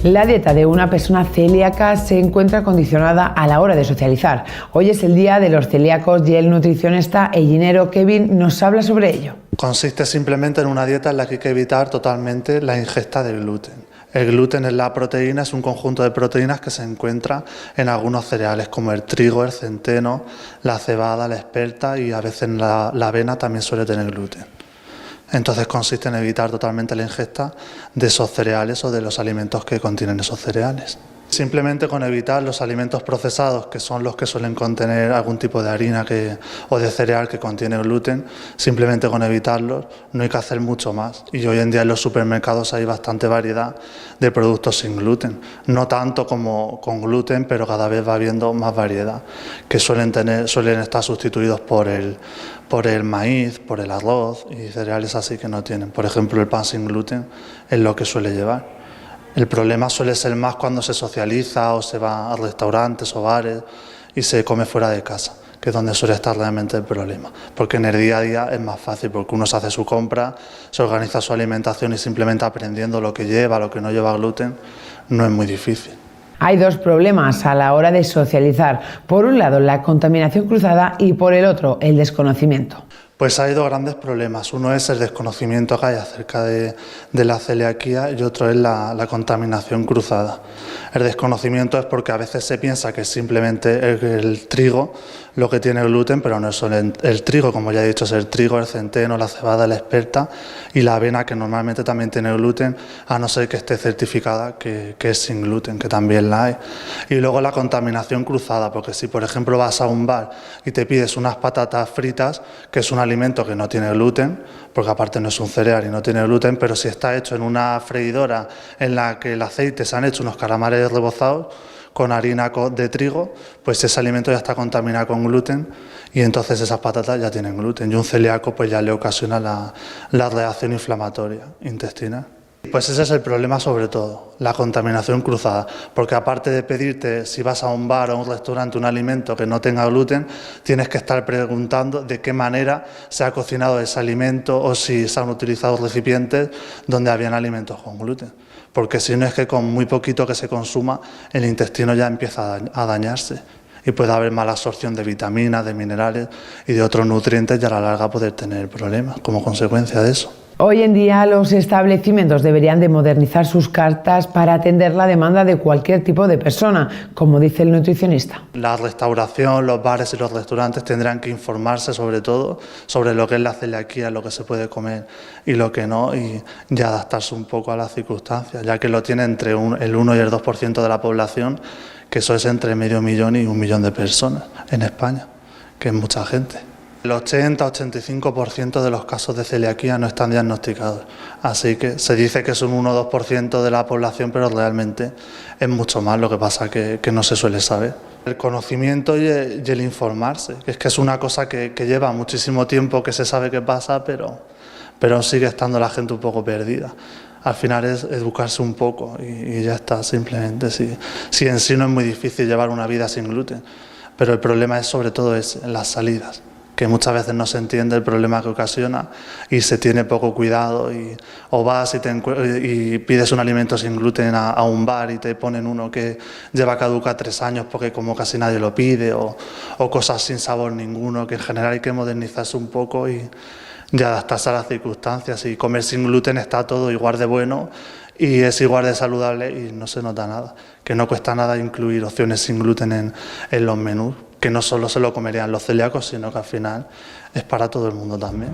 La dieta de una persona celíaca se encuentra condicionada a la hora de socializar. Hoy es el día de los celíacos y el nutricionista Ellinero Kevin nos habla sobre ello. Consiste simplemente en una dieta en la que hay que evitar totalmente la ingesta de gluten. El gluten es la proteína, es un conjunto de proteínas que se encuentra en algunos cereales como el trigo, el centeno, la cebada, la espelta y a veces la avena también suele tener gluten. Entonces consiste en evitar totalmente la ingesta de esos cereales o de los alimentos que contienen esos cereales. Simplemente con evitar los alimentos procesados, que son los que suelen contener algún tipo de harina o de cereal que contiene gluten, simplemente con evitarlos no hay que hacer mucho más. Y hoy en día en los supermercados hay bastante variedad de productos sin gluten. No tanto como con gluten, pero cada vez va habiendo más variedad, que suelen estar sustituidos por el maíz, por el arroz y cereales así que no tienen. Por ejemplo, el pan sin gluten es lo que suele llevar. El problema suele ser más cuando se socializa o se va a restaurantes o bares y se come fuera de casa, que es donde suele estar realmente el problema. Porque en el día a día es más fácil, porque uno se hace su compra, se organiza su alimentación y simplemente aprendiendo lo que lleva, lo que no lleva gluten, no es muy difícil. Hay dos problemas a la hora de socializar. Por un lado, la contaminación cruzada y por el otro, el desconocimiento. Pues hay dos grandes problemas. Uno es el desconocimiento que hay acerca de la celiaquía y otro es la contaminación cruzada. El desconocimiento es porque a veces se piensa que es simplemente el trigo lo que tiene gluten, pero no es solo el trigo, como ya he dicho, es el trigo, el centeno, la cebada, la espelta y la avena, que normalmente también tiene gluten, a no ser que esté certificada que es sin gluten, que también la hay. Y luego la contaminación cruzada, porque si por ejemplo vas a un bar y te pides unas patatas fritas, que es un alimento que no tiene gluten, porque aparte no es un cereal y no tiene gluten, pero si está hecho en una freidora en la que el aceite se han hecho unos calamares rebozados con harina de trigo, pues ese alimento ya está contaminado con gluten y entonces esas patatas ya tienen gluten y un celíaco pues ya le ocasiona la reacción inflamatoria intestinal. Pues ese es el problema sobre todo, la contaminación cruzada, porque aparte de pedirte, si vas a un bar o a un restaurante, un alimento que no tenga gluten, tienes que estar preguntando de qué manera se ha cocinado ese alimento o si se han utilizado recipientes donde habían alimentos con gluten, porque si no es que con muy poquito que se consuma el intestino ya empieza a dañarse y puede haber mala absorción de vitaminas, de minerales y de otros nutrientes y a la larga poder tener problemas como consecuencia de eso. Hoy en día los establecimientos deberían de modernizar sus cartas para atender la demanda de cualquier tipo de persona, como dice el nutricionista. La restauración, los bares y los restaurantes tendrán que informarse sobre todo sobre lo que es la celiaquía, lo que se puede comer y lo que no, y adaptarse un poco a las circunstancias, ya que lo tiene entre el 1 y el 2% de la población, que eso es entre 500.000 y 1 millón de personas en España, que es mucha gente. El 80-85% de los casos de celiaquía no están diagnosticados, así que se dice que son 1 o 2% de la población, pero realmente es mucho más, lo que pasa que no se suele saber. El conocimiento y el informarse, que es una cosa que lleva muchísimo tiempo que se sabe qué pasa, pero sigue estando la gente un poco perdida. Al final es educarse un poco y ya está, simplemente. Si en sí no es muy difícil llevar una vida sin gluten, pero el problema es sobre todo en las salidas, que muchas veces no se entiende el problema que ocasiona y se tiene poco cuidado o vas y pides un alimento sin gluten a un bar y te ponen uno que lleva caduca 3 años porque como casi nadie lo pide o cosas sin sabor ninguno, que en general hay que modernizarse un poco y adaptarse a las circunstancias, y comer sin gluten está todo igual de bueno y es igual de saludable y no se nota nada, que no cuesta nada incluir opciones sin gluten en los menús, que no solo se lo comerían los celíacos, sino que al final es para todo el mundo también.